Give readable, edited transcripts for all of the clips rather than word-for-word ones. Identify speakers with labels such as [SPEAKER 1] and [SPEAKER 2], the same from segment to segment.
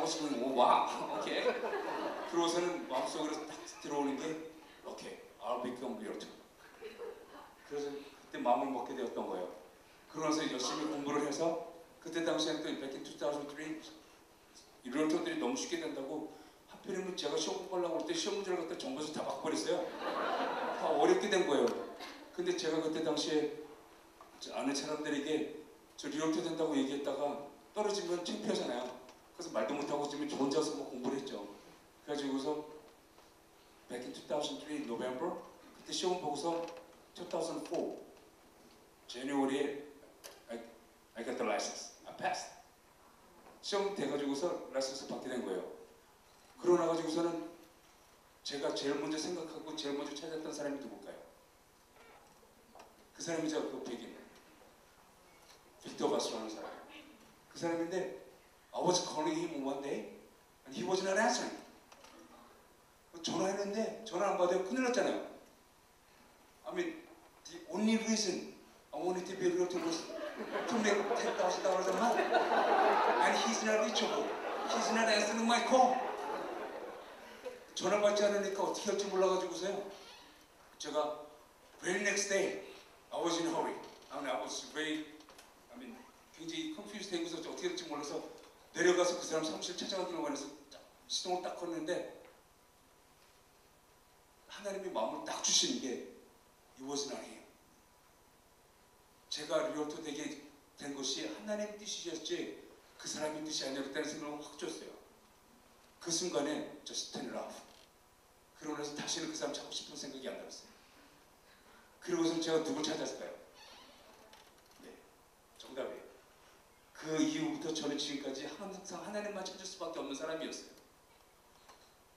[SPEAKER 1] was going, oh, wow, okay. 그러고서는 마음속으로 딱 들어오는 게, okay, I'll become realtor. 그래서 그때 마음을 먹게 되었던 거예요. 그러면서 열심히 공부를 해서 그때 당시에는 또 back in 2003 리얼터들이 너무 쉽게 된다고 하필이면 제가 시험 공부하려고 할 때 시험 문제를 갖다 정보에서 다 바꿔버렸어요. 다 어렵게 된 거예요. 근데 제가 그때 당시에 아는 사람들에게 저 리얼터 된다고 얘기했다가 떨어지면 창피하잖아요. 그래서 말도 못하고 지금 저 혼자서 뭐 공부를 했죠. 그래가지고서 back in 2003 November 그때 시험 보고서 2004 January에 I got the license. I passed. 시험 돼가지고서 라이센스 받게 된 거예요. 그러나 가지고서는 제가 제일 먼저 생각하고 제일 먼저 찾았던 사람이 누굴까요? 그 사람이죠. 그 백인 빅터 바스라는 사람. 그 사람인데 I was calling him one day and he was not answering. 전화했는데 전화 안 받아요. 큰일 났잖아요. I mean the only reason I wanted to be a realtor was to make $10,000 a month and he's not reachable. He's not answering my call. 전화 받지 않으니까 어떻게 할지 몰라가지고서요. 제가 very next day I was in a hurry. I was very, 굉장히 confused 되고서 어떻게 할지 몰라서 내려가서 그 사람 사무실 찾아가기로 원해서 시동을 딱 껐는데 하나님이 마음을 딱 주시는 게 It was not him. 제가 리얼터 되게 된 것이 하나님 뜻이었지 그 사람의 뜻이 아니었다는 생각을 확 줬어요. 그 순간에 just turn it off. 그러고 나서 다시는 그 사람 찾고 싶은 생각이 안 들었어요. 그러고서 제가 누굴 찾았을까요? 네, 정답이에요. 그 이후부터 저는 지금까지 항상 하나님만 찾을 수밖에 없는 사람이었어요.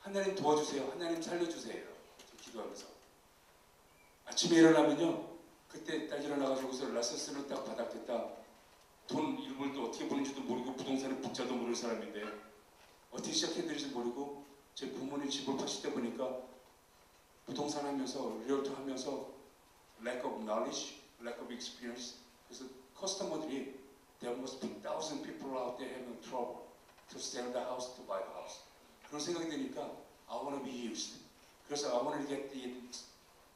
[SPEAKER 1] 하나님 도와주세요. 하나님 살려주세요. 기도하면서 아침에 일어나면요. 그때 딱 일어나가지고서 라이센스를 딱 받았겠다. 돈 1불도 어떻게 버는지도 모르고 부동산의 북자도 모르는 사람인데 어떻게 시작했는지 모르고 제 부모님 집을 파실 때 보니까 부동산 하면서 리얼터 하면서 lack of knowledge, lack of experience. 그래서 커스터머들이 there must be 1,000 people out there having trouble to sell the house, to buy the house. 그런 생각이 드니까 I want to be used. 그래서 I want to get the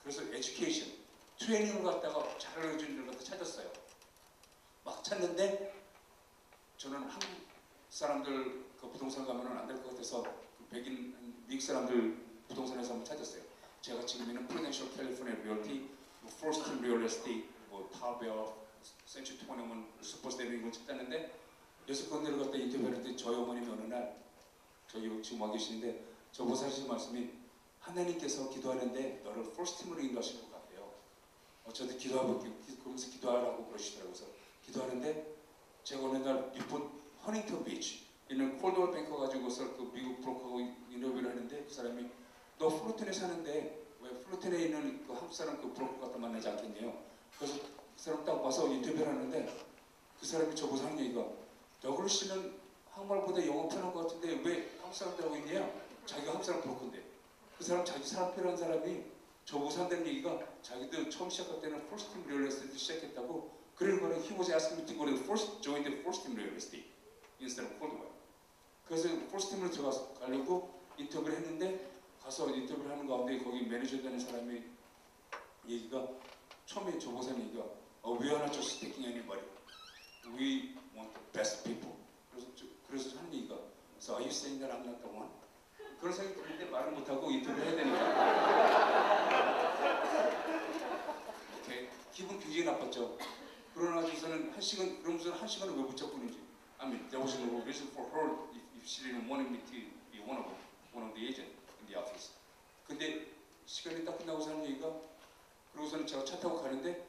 [SPEAKER 1] 그래서 education, 트레이닝을 갖다가 잘하는 분들을 갖다 찾았어요. 막 찾는데 저는 한국 사람들 그 부동산 가면은 안 될 것 같아서 그 백인 미국 사람들 부동산에서 한번 찾았어요. 제가 지금 있는 Prudential California Realty, First Team Real Estate, 타베어, 센츄리 21, 슈퍼스테이트 이걸 찾았는데 6군데를 갖다 인터뷰했는데 저희 어머님이 어느 날 저희 지금 와 계시는데 저보고 하시는 말씀이 하나님께서 기도하는데 너를 First Team으로 인도하실 것 같아요. 저도 기도하고 그러면서 기도하라고 그러시더라고요. 그래서 기도하는데 제가 어느 날 뉴포트 허닝턴 비치 있는 콜드월 뱅커 가지고서 그 미국 브로커하고 인터뷰를 하는데 그 사람이 너 플루톤에 사는데 왜 플루톤에 있는 그 한국 사람 그 브로커 갖다 만나지 않겠냐. 그래서 그 사람 딱 와서 인터뷰를 하는데 그 사람이 저보고 하는 얘기가 너글 씨는 한국말보다 영어 편한 것 같은데 왜 한국 사람들하고 있냐. 자기가 한국 사람 브로커인데 그 사람 자기 사람 필요한 사람이 저보고 산다는 얘기가 자기도 처음 시작할 때는 First Team Real Estate 시작했다고. 그런 거는 he was asking me to go to the first, join the First Team Real Estate instead of Coldwell. 그래서 First Team으로 들어가서 가려고 인터뷰를 했는데 가서 인터뷰를 하는 가운데 거기 매니저 되는 사람이 얘기가 처음에 저보고 산 얘기가 We are not just taking anybody. We want the best people. 그래서 하는 얘기가 So are you saying that I'm not the one? 그런 생각이 드는데 말을 못하고 인터뷰를 해야 되니까 오케이. 기분 굉장히 나빴죠. 그러나 저는 그러면서 한 시간을 왜 붙잡고는지 I mean, there was no reason for her if she didn't want me to be one of the agent in the office. 근데 시간이 딱 끝나고 하는 얘기가 그러고서는 제가 차 타고 가는데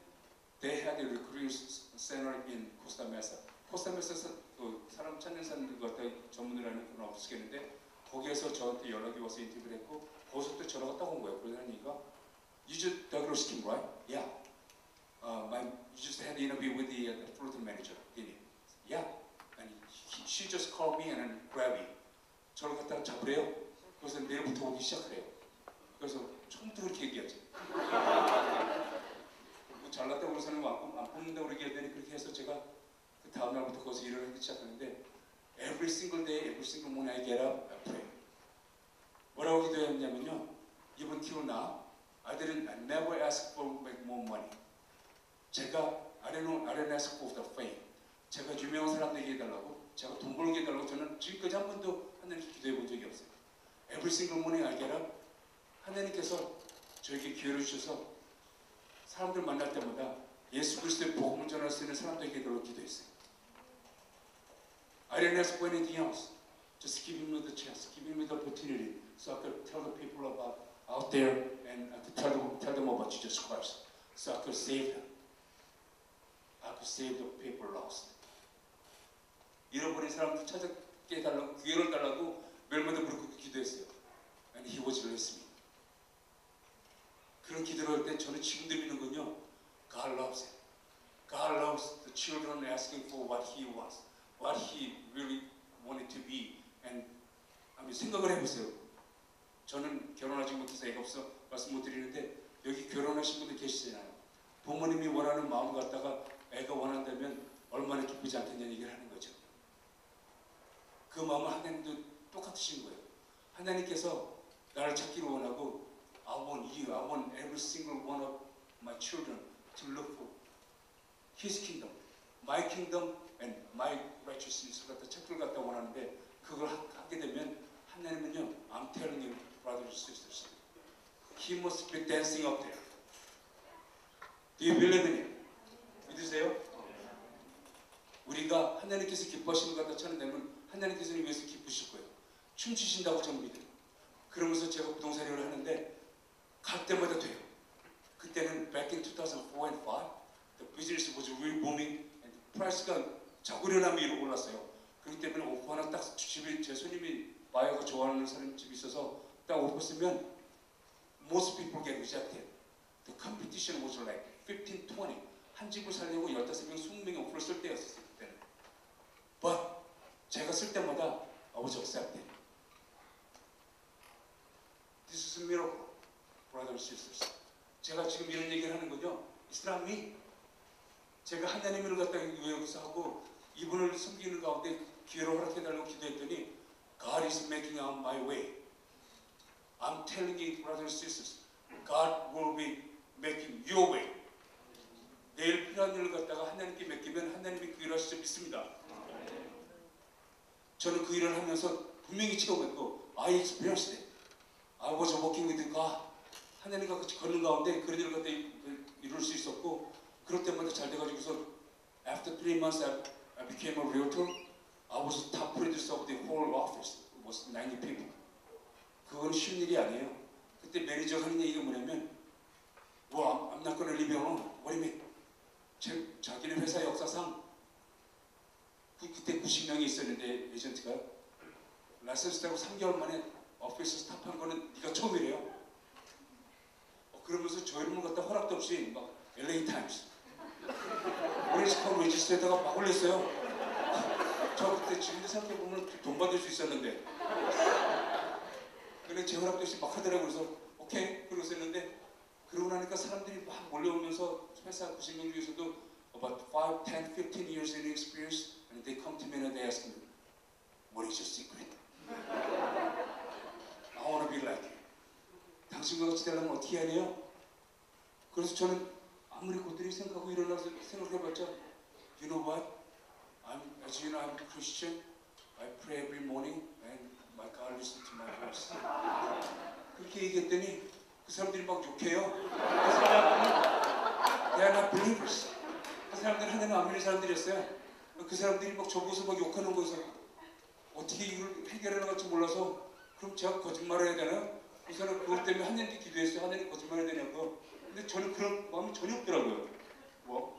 [SPEAKER 1] they had a recruiting center in Costa Mesa. 코스타 메사에서 그 사람 찾는 사람들 갖다 전문을 하는 그런 없으시겠는데 거기에서 저한테 연락이 와서 인터뷰를 했고 거기서 또 전화가 딱 온 거예요. 그래서 하는 얘기가 You just Douglas team, right? Yeah. You just had the interview with the Fulton manager, didn't you? Yeah. And she just called me and grabbed me. 저를 갖다가 잡으래요. 그래서 내일부터 오기 시작해요. 그래서 처음부터 그렇게 얘기하지. 뭐 잘났다고 그러서는 안 뽑는다고 그러게 하더니 그렇게 해서 제가 그 다음 날부터 거기서 일을 하기 시작하는데 Every single day, every single morning I get up, I pray. 뭐라고 기도했냐면요. 이번 till now, I never ask for more money. 제가 I didn't ask for the fame. 제가 유명한 사람 되게 해달라고, 제가 돈 벌게 해달라고 저는 지금까지 한 번도 하나님께 기도해 본 적이 없어요. Every single morning I get up, 하나님께서 저에게 기회를 주셔서 사람들 만날 때마다 예수 그리스도의 복음을 전할 수 있는 사람 되게 해달라고 기도했어요. I didn't ask for anything else. Just giving me the chance, giving me the opportunity, so I could tell the people about out there and I could tell them about Jesus Christ, so I could save them. I could save the people lost. 잃어버린 사람들 찾게 해달라고, 기회를 달라고 멸마다 무릎 꿇고 기도했어요. And he was listening. 그런 기도를 할 때 저는 지금도 믿는 건요. God loves him. God loves the children asking for what he wants, what he really wanted to be. And 한번 생각을 해보세요. 저는 결혼하지 못해서 애가 없어 말씀 못 드리는데 여기 결혼하신 분들 계시잖아요. 부모님이 원하는 마음 갖다가 애가 원한다면 얼마나 기쁘지 않겠냐는 얘기를 하는 거죠. 그 마음은 하나님도 똑같으신 거예요. 하나님께서 나를 찾기를 원하고 I want you, I want every single one of my children to look for His kingdom, my kingdom and my righteousness를 갖다 찾기를 갖다 원하는데 그걸 하게 되면 하나님은요, I'm telling you, brothers and sisters, He must be dancing up there. Do you believe in it? 믿으세요? 우리가 하나님께서 기뻐하시는 것 같다 찾는다면 하나님께서는 위해서 기쁘실 거예요. 춤추신다고 저는 믿어요. 그러면서 제가 부동산을 하는데 갈 때마다 돼요. 그때는 back in 2004 and 5, the business was really booming and price가 자고려나면 이렇게 올랐어요. 그렇기 때문에 오프 하나 딱 집에 제 손님이 바이어가 좋아하는 사람 집이 있어서 딱 오프 쓰면 most people get rejected. The competition was like 15, 20. 한 집을 살려고 15명, 20명이 오프를 쓸 때였어요. 그때는. But 제가 쓸 때마다 I was accepted. This is a miracle, brothers and sisters. 제가 지금 이런 얘기를 하는 거죠. It's not me. 제가 하나님을 갖다 위해서 하고 이분을 섬기는 가운데 기회를 허락해달라고 기도했더니 God is making out my way. I'm telling you, brothers and sisters, God will be making your way. 내일 필요한 일을 갖다가 하나님께 맡기면 하나님이 그 일을 하실 줄 믿습니다. 저는 그 일을 하면서 분명히 체험했고 I experienced it. I was walking with God. 하나님과 같이 걷는 가운데 그런 일을 갖다 이룰 수 있었고 그럴 때마다 잘 돼가지고서 After 3 months I became a realtor. I was the top producer of the whole office. It was 90 people. 그건 쉬운 일이 아니에요. 그때 매니저가 하는 얘기가 뭐냐면 Well, I'm not going to leave you alone. What do you mean? 자기네 회사 역사상 그때 90명이 있었는데 에이전트가 라이선스 따고 3개월 만에 오피스 스탑한 거는 네가 처음이래요. 그러면서 저 이름을 갖다 허락도 없이 막 LA 타임스, 오렌지 카운티 레지스트에다가 막 올렸어요. 저 그때 지금도 생각해 보면 돈 받을 수 있었는데, 근데 제 허락도 없이 막 하더라고요. 그래서 오케이 그러고 했는데 그러고 나니까 사람들이 막 몰려오면서 회사 90명 중에서도 about 5, 10, 15 years in experience, and they come to me and they ask me, what is your secret? I want to be like you. 당신과 같이 되려면 어떻게 해야 돼요? 그래서 저는 아무리 그들이 생각하고 일어나서 생각해봤자 You know what? As you know, I'm a Christian. I pray every morning and my God listens to my voice. 그렇게 얘기했더니 그 사람들이 막 욕해요. They are not believers. 그 사람들은 하나님 안 믿는 사람들이었어요. 그 사람들이 막 저보고서 막 욕하는 거에서 어떻게 이걸 해결하는 건지 몰라서 그럼 제가 거짓말을 해야 되나요? 그 사람 그것 때문에 하나님께 기도했어요. 하나님 거짓말해야 되냐고. 근데 저는 그런 마음이 전혀 없더라고요.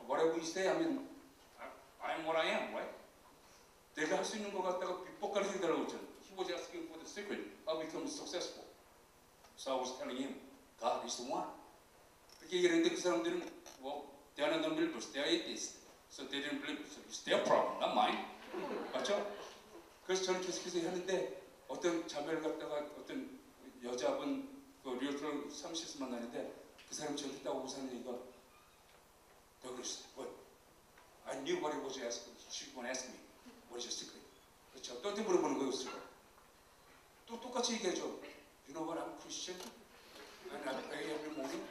[SPEAKER 1] Whatever you say, I mean, I'm what I am, right? 내가 할 수 있는 것 같다가 비법 가르쳐 달라고 했잖아요. He was asking for the secret, how to become successful. So I was telling him, God is the one. 그렇게 얘기했는데 그 사람들은 they are not believers, they are atheists. So they didn't believe. So it's their problem, not mine. 맞죠? 그래서 저는 계속해서 하는데 어떤 자매를 갖다가 어떤 여자분 그 리얼터 사무실에서 만나는데 그 사람이 저한테 딱 오고 사는 얘기가 Douglas, what? I knew what it was you asking. She was going to ask me, what is your secret? 그렇죠. 또 물어보는 거였어요. 또 똑같이 얘기하죠. You know what, I'm Christian and I pray every morning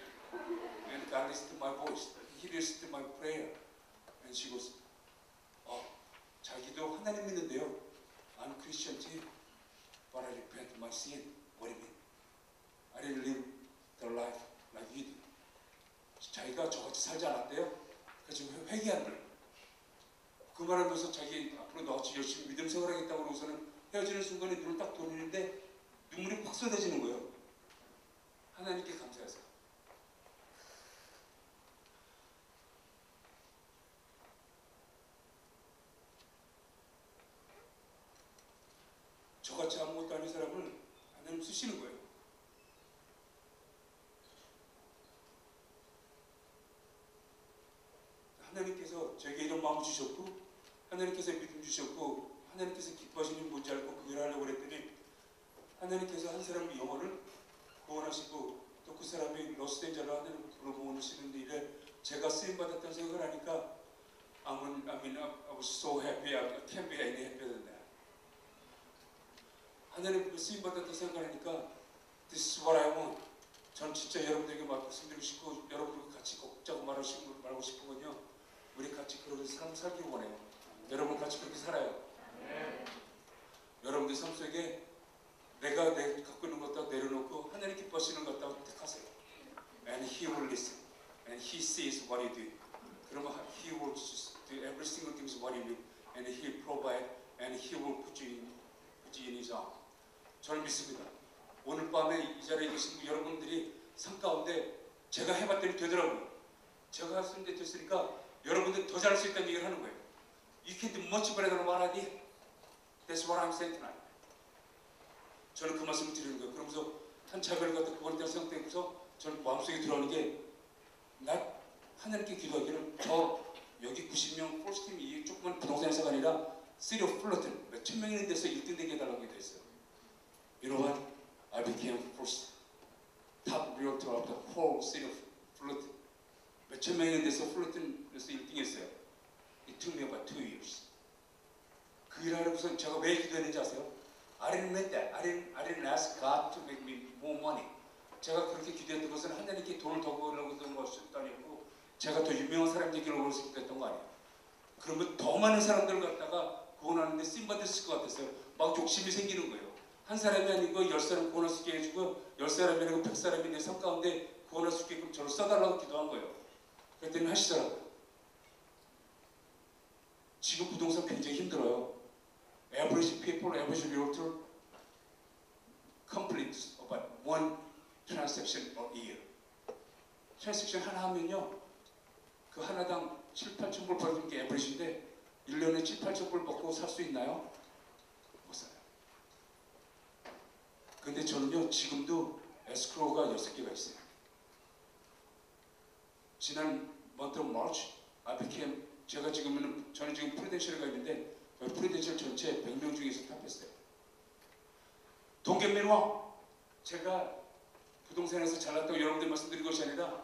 [SPEAKER 1] and God listens to my voice. He listens to my prayer. And she goes, 자기도 하나님 믿는데요. I'm Christian too, but I repent my sin. What do you mean? I didn't live the life like you did. 자기가 저같이 살지 않았대요. 그래서 회개하는 거예요. 그 말하면서 자기 앞으로 너같이 열심히 믿음 생활하겠다고 그러고서는 헤어지는 순간에 눈을 딱 돌리는데 눈물이 팍 쏟아지는 거예요. 하나님께 감사해서. 저같이 아무것도 아닌 사람을 하나님 쓰시는 거예요. 하나님께서 저에게 이런 마음을 주셨고 하나님께서 믿음 주셨고 하나님께서 기뻐하시는 뭔지 알고 그 일을 하려고 그랬더니 하나님께서 한 사람의 영혼을 구원하시고 또 그 사람이 로스앤젤레스 하나님 불러모으시는 일에 제가 쓰임받았다는 생각을 하니까 I was so happy. I can't be any happier than that. 하나님 쓰임받았다는 생각을 하니까 This is what I want. 전 진짜 여러분들에게 말씀드리고 싶고 여러분들과 같이 걷자고 말하고 싶은 건요. 우리 같이 그런 삶을 살기 원해요. 여러분 같이 그렇게 살아요. 네. 여러분들 삶 속에 내가 갖고 있는 것도 내려놓고 하나님 기뻐하시는 것도 택하세요. And He will listen. And He sees what you do. 그러면 He will do every single thing what you do. And He will provide. And He will put you in His arm. 저는 믿습니다. 오늘 밤에 이 자리에 계신 여러분들이 삶 가운데 제가 해봤더니 되더라고요. 제가 할 수 있는 데 됐으니까 여러분들 더 잘할 수 있다는 얘기를 하는 거예요. You can do much better than what I did. That's what I'm saying tonight. 저는 그 말씀을 드리는 거예요. 그러면서 한 차별을 갖다 그걸 생각되면서 저는 마음속에 들어오는 게 나 하나님께 기도하기를 저 여기 90명 폴스팀이 조그만 부동산 회사가 아니라 시리 오브 플러튼 몇천 명 있는 데서 1등 되게 해달라고 기도했어요. You know what? I became first top realtor of the whole city of Fullerton. 몇천 명 있는 데서 플러튼에서 1등 했어요. It took me about 2 years. 그 일을 하고서 제가 왜 기도했는지 아세요? I didn't make that. I didn't ask God to make me more money. 제가 그렇게 기도했던 것은 하나님께 돈을 더 벌려고 했던 것이 아니고 제가 더 유명한 사람 얘기를 위해서 기도했던 거 아니에요. 그러면 더 많은 사람들을 갖다가 구원하는데 쓰임받았을 것 같았어요. 막 욕심이 생기는 거예요. 한 사람이 아니고 10사람 구원할 수 있게 해주고 10사람이 아니고 100사람이 내 삶 가운데 구원할 수 있게끔 저를 써달라고 기도한 거예요. 그랬더니 하시더라고요. 지금 부동산 굉장히 힘들어요. Average people, average realtor completes about one transaction a year. 트랜잭션 하나 하면요. 그 하나당 7, 8천 불 벌는 게 에버리지인데 1년에 7, 8천 불 먹고 살 수 있나요? 못 살아요. 근데 저는요. 지금도 에스크로우가 6개가 있어요. 지난 month of March, 저는 지금 프리덴셜에 가 있는데 프리덴셜 전체 100명 중에서 탑했어요. Don't get me wrong. 제가 부동산에서 잘났다고 여러분들 말씀드린 것이 아니라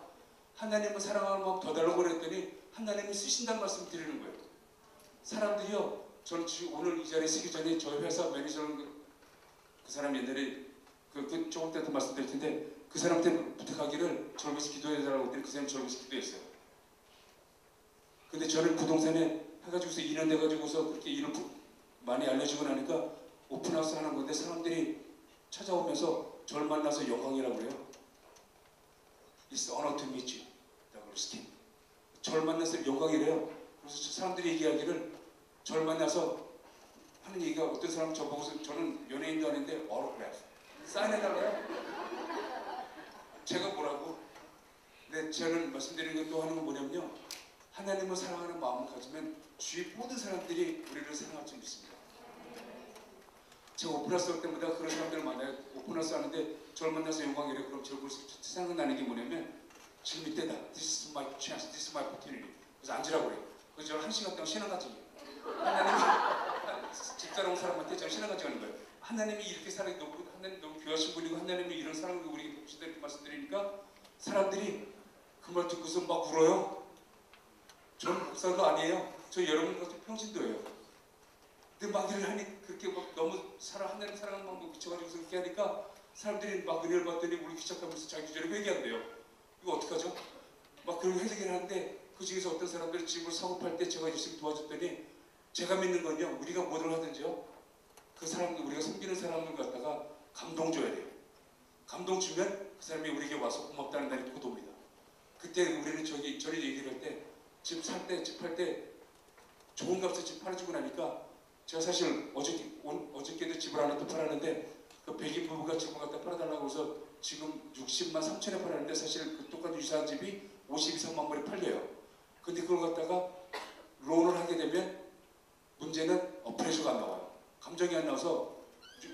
[SPEAKER 1] 하나님을 사랑하는 마음 더 달라고 그랬더니 하나님이 쓰신다는 말씀을 드리는 거예요. 사람들이요. 저는 지금 오늘 이 자리에 서기 전에 저희 회사 매니저는 그 사람 옛날에 조금 때도 말씀드릴 텐데 그 사람한테 부탁하기를 저를 위해서 기도해달라고 했더니 그 사람이 저를 위해서 기도했어요. 근데 저는 부동산에 해가지고서 2년 돼가지고서 그렇게 일을 많이 알려주고 나니까 오픈하우스 하는 건데 사람들이 찾아오면서 저를 만나서 영광이라고 그래요. It's honor to meet you. 저를 만나서 영광이래요. 그래서 사람들이 얘기하기를 저를 만나서 하는 얘기가 어떤 사람 저보고서 저는 연예인도 아닌데 autograph 사인해달래요. 제가 뭐라고? 근데 저는 말씀드리는 것도 하는 건 뭐냐면요. 하나님을 사랑하는 마음을 가지면 주위 모든 사람들이 우리를 사랑할 줄 믿습니다. 제가 오픈하우스 할 때마다 그런 사람들을 만나요. 오픈하우스 하는데 저를 만나서 영광이래. 그럼 저를 볼 수 생각나는 게 뭐냐면 지금 이때다. This is my chance. This is my opportunity. 그래서 앉으라고 그래요. 그래서 저를 1시간 동안 신앙같이 하나님이 집사람 사람한테 저를 신앙같이 하는 거예요. 하나님이 이렇게 사랑이 높고 하나님 너무 귀하신 분이고 하나님이 이런 사랑을 우리에게 봅시다 이렇게 말씀드리니까 사람들이 그 말 듣고서 막 울어요. 저는 목사도 아니에요. 저 여러분 같은 평신도예요. 근데 막 일을 하니 그렇게 막 너무 하나님 사랑하는 마음으로 미쳐가지고서 그렇게 하니까 사람들이 막 은혜를 받더니 울기 시작하면서 자기 주제를 회개한대요. 이거 어떡하죠? 막 그런 회개를 하는데 그 중에서 어떤 사람들이 집을 사고 팔 때 제가 열심히 도와줬더니 제가 믿는 건요, 우리가 뭐를 하든지요, 그 사람들, 우리가 섬기는 사람을 갖다가 감동 줘야 돼요. 감동 주면 그 사람이 우리에게 와서 고맙다는 날이 곧 옵니다. 그때 우리는 저를 얘기를 할 때, 집 살 때, 집 팔 때 좋은 값에 집 팔아주고 나니까 제가 사실 어저께도 집을 하나 또 팔았는데 그 백인 부부가 집을 갖다 팔아달라고 해서 지금 60만 3천에 팔았는데 사실 그 똑같은 유사한 집이 52, 3만 불에 팔려요. 근데 그걸 갖다가 론을 하게 되면 문제는 어프레이션가 안 나와요. 감정이 안 나와서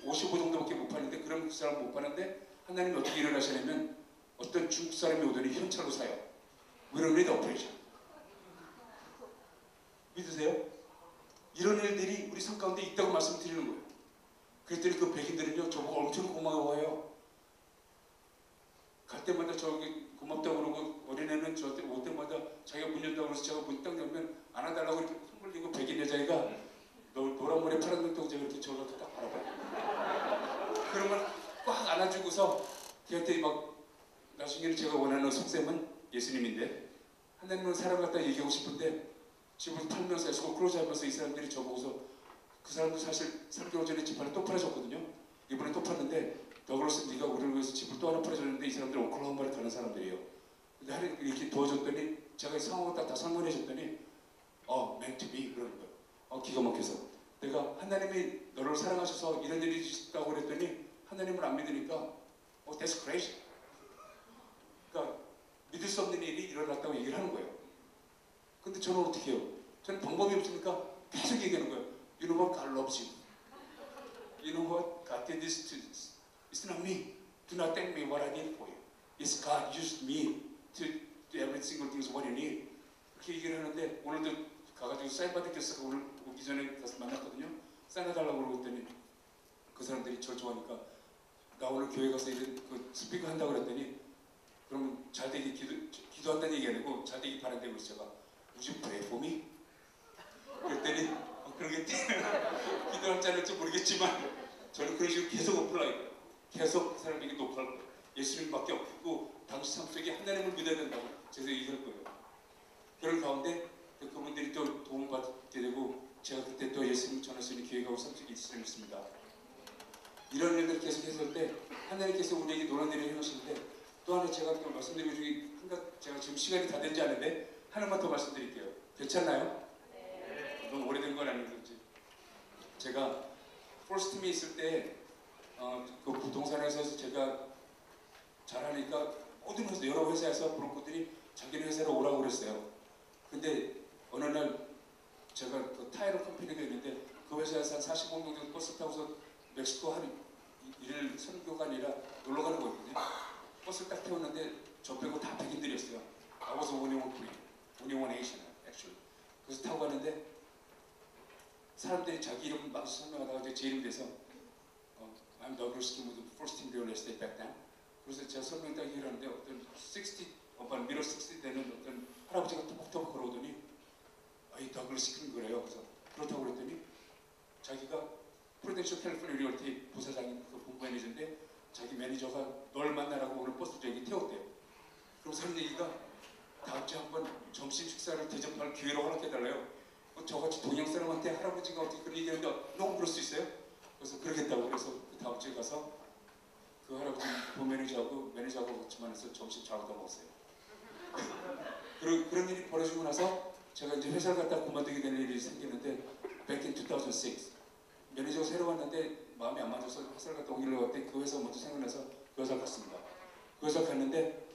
[SPEAKER 1] 55 정도밖에 못 파는데, 그럼 그 사람 못 파는데 하나님이 어떻게 일어나시냐면 어떤 중국 사람이 오더니 현찰로 사요. We don't need operation. 믿으세요? 이런 일들이 우리 삶 가운데 있다고 말씀드리는 거예요. 그랬더니 그 백인들은요, 저보고 엄청 고마워해요. 갈 때마다 저기 고맙다고 그러고, 어린애는 저한테 올 때마다 자기가 문 연다고 그래서 제가 문 딱 열면 안아달라고 이렇게 손 벌리고, 백인 여자애가 노란 머리에 파란 눈동자 제가 이렇게 저를 딱 바라봐요. 그런 걸 꽉 안아주고서 걔한테 막, 나중에는 제가 원하는 속셈은 예수님인데, 하나님은 사람 갖다 얘기하고 싶은데 집을 팔면서 애쓰고 클로즈하면서 이 사람들이 저보고서, 그 사람도 사실 3개월 전에 집 하나 또 팔아줬거든요. 이번에 또 팠는데, 더글러스 네가 우리를 위해서 집을 또 하나 팔아줬는데 이 사람들은 오클라호마를 가는 사람들이에요. 근데 하나님 이렇게 도와줬더니 제가 상황을 다 설명해줬더니 meant to be 그러는 거예요. 기가 막혀서 내가 하나님이 너를 사랑하셔서 이런 일이 있다고 그랬더니 하나님을 안 믿으니까 that's crazy. 그러니까 믿을 수 없는 일이 일어났다고 얘기를 하는 거예요. 근데 저는 어떻게 해요? 저는 방법이 없으니까 계속 얘기하는 거예요. You know what? God loves you. You know what? God did this to this. It's not me. Do not thank me what I did for you. It's God used me to do every single thing what you need. 그렇게 얘기를 하는데, 오늘도 가가지고 사인 받을 게 있어서 오늘 오기 전에 가서 만났거든요. 사인해달라고 그러더니 그 사람들이 절 좋아하니까 나 오늘 교회 가서 이런 그 스피커 한다고 그랬더니, 그러면 잘 되기 기도한다는 얘기 아니고 잘 되기 바란다고 그래서 제가 Would you pray for me? 그랬더니 그러겠대. 기도할 줄 알을지 모르겠지만 저는 그런 식으로 계속 어플라이, 계속 그 사람에게 높아할 거예요. 예수님밖에 없고 당시 삶 속에 하나님을 믿어야 된다고 제가 얘기할 거예요. 그런 가운데 그분들이 또 도움받게 되고, 제가 그때 또 예수님 전할 수 있는 기회가 삶 속에 있습니다. 이런 일들 계속 했을 때 하나님께서 우리에게 놀라운 일을 해놓으시는데, 또 하나 제가 또 말씀드리고 중에 제가 지금 시간이 다 된지 아는데 하나만 더 말씀드릴게요. 괜찮나요? 네. 너무 오래된 건 아니든지. 제가 폴스팀에 있을 때 그 부동산에서 제가 잘하니까 모든 회사, 여러 회사에서 브로커들이 자기네 회사로 오라고 그랬어요. 근데 어느 날 제가 그 타이어 컴퍼니가 있는데 그 회사에서 한 45명 정도 버스 타고서 멕시코 한 일일 선교가 아니라 놀러 가는 거였거든요. 버스를 딱 태웠는데 저 빼고 다 백인들이었어요. I was only one Korean, only one Asian actually. 그래서 타고 가는데 사람들이 자기 이름 막 설명하다가 이제 제 이름 대서 I'm Douglas Kim with the first team real estate back then. 그래서 제가 설명 딱 얘기를 하는데 어떤 60, about middle 60 되는 어떤 할아버지가 토박토박 걸어오더니 이 더글러스 킴 그래요. 그래서 그렇다고 그랬더니 자기가 프루덴셜 캘리포니아 리얼티 부사장인 그 본부 매니저인데 자기 매니저가 널 만나라고 오늘 버스 여기 태웠대요. 그럼 하는 얘기가 다음 주에 한번 점심 식사를 대접할 기회로 허락해달래요. 저같이 동양 사람한테 할아버지가 어떻게 그런 얘기하는데 너무 그럴 수 있어요? 그래서 그러겠다고. 그래서 그 다음 주에 가서 그 할아버지 본매니저하고 매니저하고 같이 만나서 점심 잘 얻어 먹었어요. 그런 일이 벌어지고 나서 제가 이제 회사를 갖다 그만두게 되는 일이 생기는데 back in 2006 매니저가 새로 왔는데 마음이 안 맞아서 회사를 갔다 오기로 했더니 그 회사 먼저 생각나서 그 회사 갔습니다. 그 회사 갔는데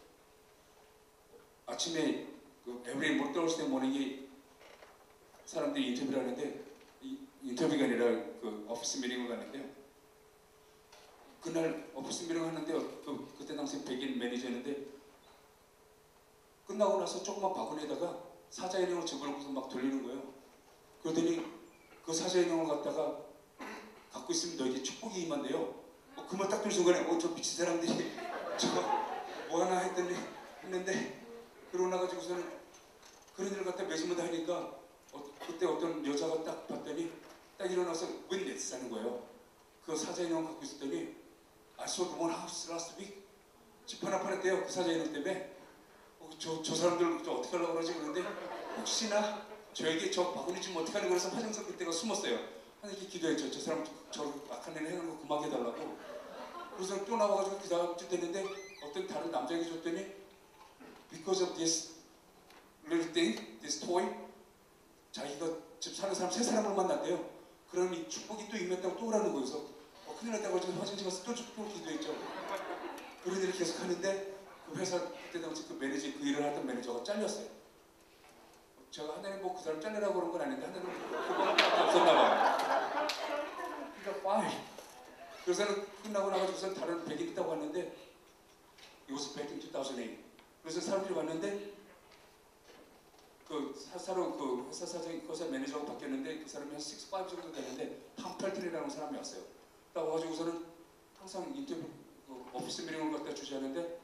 [SPEAKER 1] 아침에 그 every Thursday morning이 사람들이 인터뷰를 하는데 인터뷰가 아니라 그 오피스 미팅을 갔는데요. 그날 오피스 미팅을 하는데 그때 당시 백인 매니저였는데 끝나고 나서 조그만 바구니에다가 사자인형을 집어넣고서 막 돌리는 거예요. 그러더니 그 사자인형을 갖다가 갖고 있으면 너에게 축복이 임한대요. 그만 딱 들 순간에 저 미친 사람들이 저거 뭐 하나 했는데 그러고 나가지고서는 그런 일을 갖다 매주마다 하니까 그때 어떤 여자가 딱 봤더니 딱 일어나서 witness 하는 거예요. 그 사자인형 갖고 있었더니 I saw the one house last week. 집 하나 팔았대요. 그 사자인형 때문에. 저 사람들 어떻게 하려고 그러지? 그런데 혹시나 저에게 저 바구니 좀 어떻게 하려고 해서 화장실 그때가 숨었어요. 하나님께 기도했죠. 저 사람 저 악한 일 해놓은 거 그만 해달라고. 그래서 또 나와가지고 그 다음 주 됐는데 어떤 다른 남자에게 줬더니 because of this little thing, this toy, 자기가 집 사는 사람 세 사람을 만났대요. 그럼 이 축복이 또 임했다고 또 오라는 거여서 큰일 났다고 해서 화장실 가서 또 기도했죠. 그런 일을 계속 하는데 그 회사 그때 당시 그 매니저, 그 일을 하던 매니저가 잘렸어요. 제가 하나님 뭐 그 사람 잘리라고 그런 건 아닌데 하나님 그거밖에 없었나 봐요. 그러니까 fine. 그래서는 끝나고 나가지고서 다른 백인 있다고 왔는데 it was back in 2008. 그래서 사람들이 왔는데 그 사사로 그 회사 사장, 회사 매니저가 바뀌었는데 그 사람이 한 6, 5 정도 되는데 탐펠튼이라는 사람이 왔어요. 딱 와가지고서는 항상 인터뷰 오피스 미팅을 갖다 주시하는데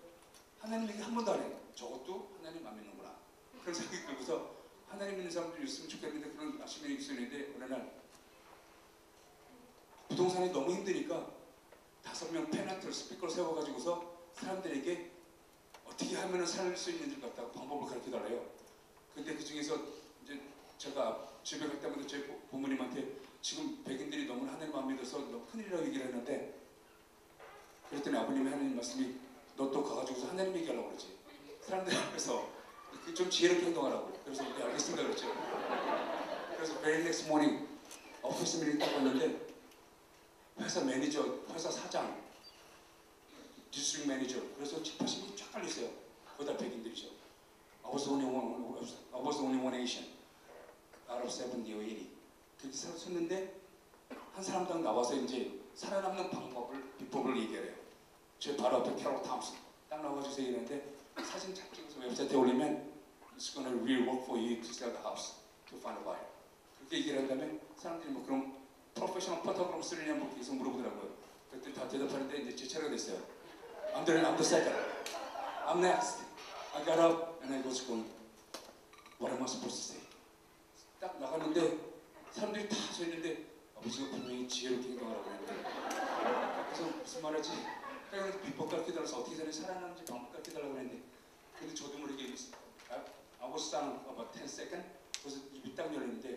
[SPEAKER 1] 하나님 얘기 한 번도 안 해요. 저것도 하나님 안 믿는구나. 그런 생각이 들고서 하나님 믿는 사람들이 있으면 좋겠는데 그런 아침에 있었는데 어느 날 부동산이 너무 힘드니까 5명 페넌트를 스피커를 세워가지고서 사람들에게 어떻게 하면 살 수 있는지 갖다가 방법을 가르쳐 달래요. 근데 그 중에서 이제 제가 집에 갈 때마다 제 부모님한테 지금 백인들이 너무 하나님 안 믿어서 너 큰일이라고 얘기를 했는데 그랬더니 아버님이 하나님 말씀이 너 또 가가지고서 하나님 얘기하려고 그러지. 사람들 앞에서 좀 지혜롭게 행동하라고. 그래서 네 알겠습니다 그랬죠. 그래서 very next morning 오피스 미팅 딱 왔는데 회사 매니저, 회사 사장, 디스트릭 매니저 그래서 집하심이 쫙 깔려있어요. 거의 다 백인들이죠. I was the only one Asian out of 70 or 80. 그렇게 섰는데 한 사람당 나와서 이제 살아남는 비법을 얘기해요. 제 바로 앞에 캐롤 탐슨 딱 나와주세요 이랬는데 사진 잘 찍어서 웹사이트에 올리면 It's gonna really work for you to sell the house to find a buyer. 그렇게 얘기를 한 다음에 사람들이 뭐 그럼 프로페셔널 포토그래퍼 쓰느냐 뭐 계속 물어보더라고요. 그때 다 대답하는데 이제 제 차례가 됐어요. I'm the second. I'm next. I got up and I was going, what am I supposed to say? 딱 나갔는데 사람들이 다 서 있는데 아버지가 분명히 지혜롭게 행동하라고 했는데 그래서 무슨 말하지? 그래서 비법 가르쳐달라서 어떻게 전에 살아나는지 방법 가르쳐달라고 했는데 근데 저도 모르게 I was down about 10 seconds. 그래서 입이 딱 열렸는데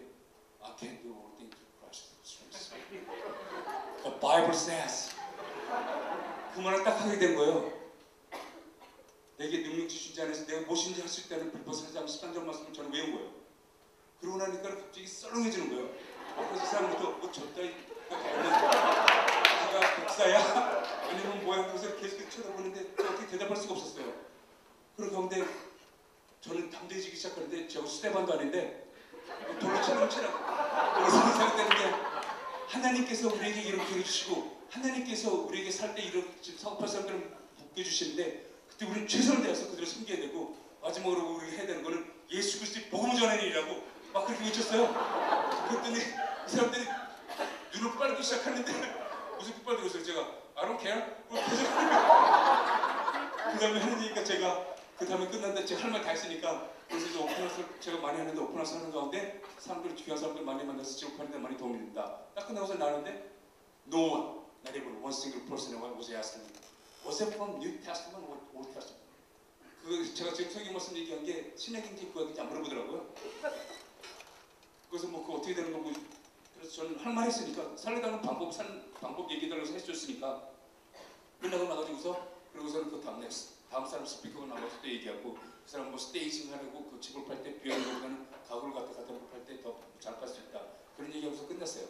[SPEAKER 1] I can't do all things through Christ who strengthens me. The Bible says. 그 말을 딱 하게 된 거예요. 내게 능력 주신 자 안에서 내가 무엇인지 할 수 있다는 빌보 4장 13절 말씀을 저는 외운 거예요. 그러고 나니까 갑자기 썰렁해지는 거예요. 그래서 사람부터 뭐 저따위 네가 복사야? 아니면 뭐야? 그래서 계속 쳐다보는데 어떻게 대답할 수가 없었어요. 그런 가운데 저는 담대해지기 시작하는데 제가 수대반도 아닌데 돌로 치라고. 그래서 생각되는 게 하나님께서 우리에게 이렇게 해주시고 하나님께서 우리에게 살 때 이렇게 사업할 사람들을 묶여주시는데 그때 우리는 최선을 다해서 그들을 섬겨야 되고 마지막으로 우리가 해야 되는 거는 예수 그리스도의 복음을 전하는 일이라고 막 그렇게 외쳤어요. 그랬더니 이 사람들이 눈을 빨기 시작하는데 무슨 빛 빨고 있어요. 제가 I don't care. 계속 그 다음에 하는 얘기가 제가 그 다음에 끝났는데 제가 할 말 다 했으니까 그래서 이제 오픈하우스 제가 많이 하는데 오픈하우스 하는 가운데 사람들 귀한 사람들 많이 만나서 지옥하는 데 많이 도움이 됩니다. 딱 끝나고서 나는데 No one, not even one single person was asking me Was it from New Testament or Old Testament? 그 제가 지금 성경 말씀 얘기한 게 신약인지 그거인지 안 물어보더라고요. 그래서 뭐 그거 어떻게 되는 거고 그래서 저는 할 말 했으니까 살려다는 방법 사는 방법 얘기해달라고 해줬으니까 끝나고 나가지고서 그러고서는 그 다음 사람 스피커가 나와서 또 얘기하고 그 사람 뭐 스테이징 하려고 그 집을 팔 때 비하는 것보다는 가구를 갖다 팔 때 더 잘 팔 수 있다 그런 얘기하고서 끝났어요.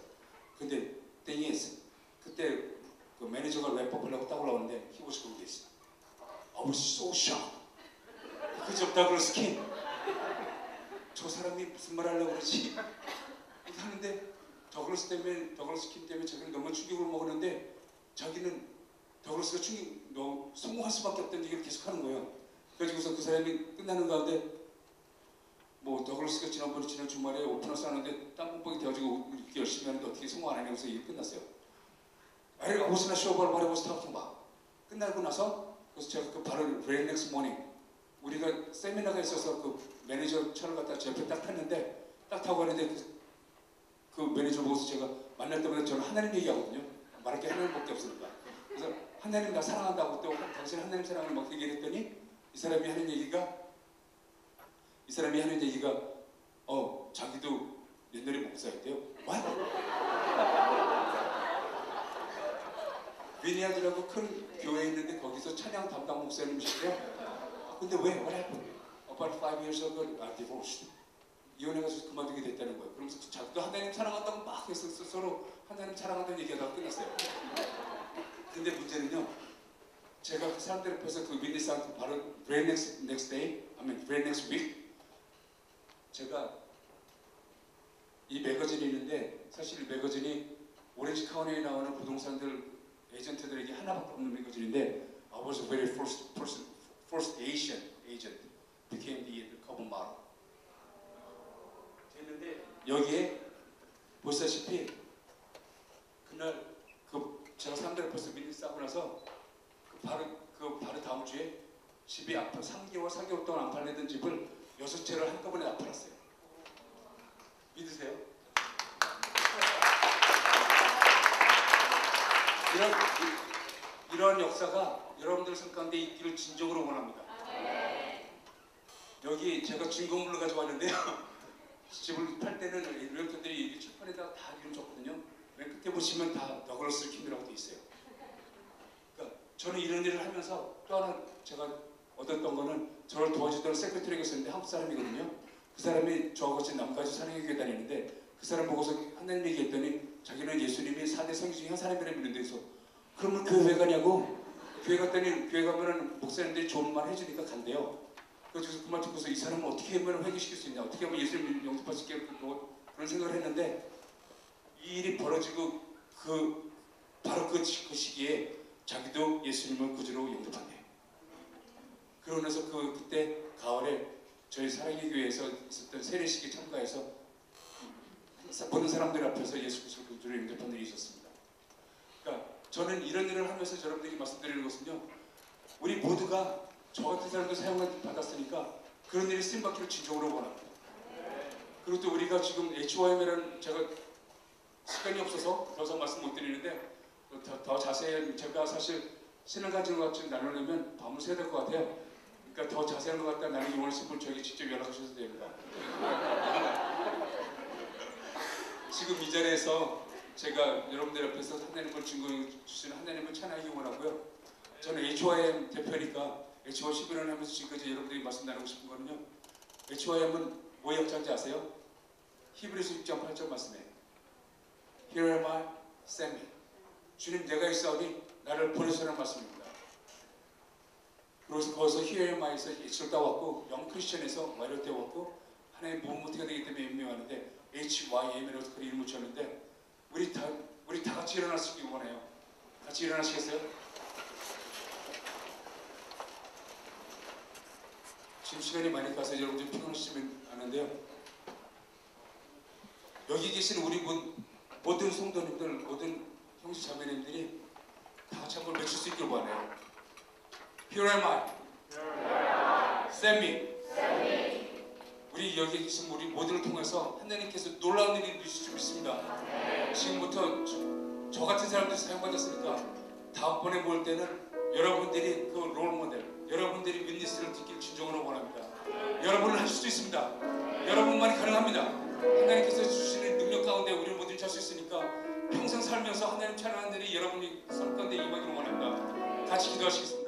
[SPEAKER 1] 근데 thing is 그때 그 매니저가 랩업 하려고 딱 올라오는데 he was good this. I was so shocked. 그저 더글러스 스킨. 저 사람이 무슨 말 하려고 그러지? 하는데 더글러스 스킨 때문에 자기는 너무 충격을 먹었는데 자기는 더글러스가 성공할 수밖에 없다는 얘기를 계속 하는 거예요. 그래가지고서 그 사람이 끝나는 가운데 뭐 더글러스가 지난 주말에 오픈하우스 하는데 땅콩빵이 되어가지고 이렇게 열심히 하는데 어떻게 성공 안 하냐면서 얘기 끝났어요. I was not sure what I was talking about. 끝나고 나서 그래서 제가 그 바로 very next morning 우리가 세미나가 있어서 그 매니저 차를 갖다 제 옆에 딱 탔는데 딱 타고 가는데 그 그 매니저 보고서 제가 만날 때마다 저는 하나님 얘기하거든요. 말할 게 하나님밖에 없으니까. 그래서 하나님 나 사랑한다고 또 당신 하나님 사랑을 막 얘기를 했더니 이 사람이 하는 얘기가 자기도 옛날에 목사였대요. What? 위니아드라고 큰 교회에 있는데 거기서 찬양 담당 목사님이시대요. 근데 왜? What happened? About 5 years ago, I divorced. 이혼해가지고 그만두게 됐다는 거예요. 그러면서 자기도 하나님 사랑한다고 막 해서 서로 하나님 사랑한다는 얘기하다가 끝났어요. 근데 문제는요, 제가 그 사람들 앞에서 그 윈니스한테 바로 very next day, very next week, 제가 이 매거진이 있는데 사실 이 매거진이 오렌지 카운티에 나오는 부동산들 에이전트들에게 하나밖에 없는 매거진인데 I was the very first Asian agent became the cover model. 됐는데 여기에 보시다시피 그날 제가 사람들 앞에서 민니 싸고 나서 바로 다음 주에 집이 4개월 동안 안 팔리던 집을 6채를 한꺼번에 다 팔았어요. 믿으세요? 이런 역사가 여러분들 삶 가운데 있기를 진정으로 원합니다. 여기 제가 증거물을 가져왔는데요. 집을 팔 때는 리얼터들이 칠판에다가 다 이름 적거든요. 맨 끝에 보시면 다 더글러스 킴이라고 돼 있어요. 그러니까 저는 이런 일을 하면서 또 하나 제가 얻었던 거는 저를 도와주던 세크레터리가 있었는데 한국 사람이거든요. 그 사람이 저하고 남가주 사랑교회 다니는데 그 사람 보고서 하나님 얘기했더니 자기는 예수님이 4대 성경 중에 한 사람이라고 믿는데 그래서 그러면 교회 가냐고. 교회 갔더니 교회 가면은 목사님들이 좋은 말 해주니까 간대요. 그래서 그 말 듣고서 이 사람은 어떻게 하면 회개시킬 수 있냐, 어떻게 하면 예수님 영접할 수 있게 그런 생각을 했는데 이 일이 벌어지고 바로 그 시기에 자기도 예수님을 구주로 영접한대. 그러고 나서 그때 가을에 저희 사랑의 교회에서 있었던 세례식에 참가해서 모든 사람들 앞에서 예수 그리스도 구주로 영접한 일이 있었습니다. 그러니까 저는 이런 일을 하면서 여러분들에게 말씀드리는 것은요, 우리 모두가 저 같은 사람도 사용을 받았으니까 그런 일이 쓰임받기를 진정으로 원합니다. 그리고 또 우리가 지금 HYM이라는 제가 시간이 없어서 더 이상 말씀 못 드리는데 더 자세히 제가 사실 신앙 가진 것 같이 나누려면 밤을 새야 될 것 같아요. 그러니까 더 자세한 것 같다 나누기 원하시는 분 저에게 직접 연락하셔도 됩니다. 지금 이 자리에서 제가 여러분들 앞에서 하나님을 증거해 주시는 하나님을 찬양하기 원하고요. 저는 HYM 대표니까 HYM 11년 하면서 지금까지 여러분들이 말씀 나누고 싶은 거는요. HYM은 뭐의 역사인지 아세요? 히브리서 6장 8절 말씀에 Here am I, send me. 주님 내가 있사오니 나를 보내소라는 말씀입니다. 그래서 거기서 Here am I에서 H를 따왔고 영 크리스천에서 Y를 떼왔고 하나님 무엇못해가 되기 때문에 임명하는데 HYM이라고 그 이름을 붙였는데 우리 다 같이 일어날 수 있기 원해요. 같이 일어나시겠어요? 지금 시간이 많이 가서 여러분들이 피곤하시면 아는데요. 여기 계신 우리 모든 성도님들, 모든 형제 자매님들이 다 같이 한번 외칠 수 있길 원해요. Here am I. Send me. 우리 여기 계신 우리 모두를 통해서 하나님께서 놀라운 일이 이루실 줄 믿습니다. 지금부터 저 같은 사람들이 사용받았으니까 다음번에 볼 때는 여러분들이 그 롤모델, 여러분들이 윈니스를 듣기를 진정으로 원합니다. 여러분은 하실 수 있습니다. 여러분만이 가능합니다. 하나님께서 주시는 능력 가운데 우리 모두 잘 수 있으니까 평생 살면서 하나님 찬양하는 일이 여러분이 삶 가운데 임하기를 원합니다. 같이 기도하시겠습니다.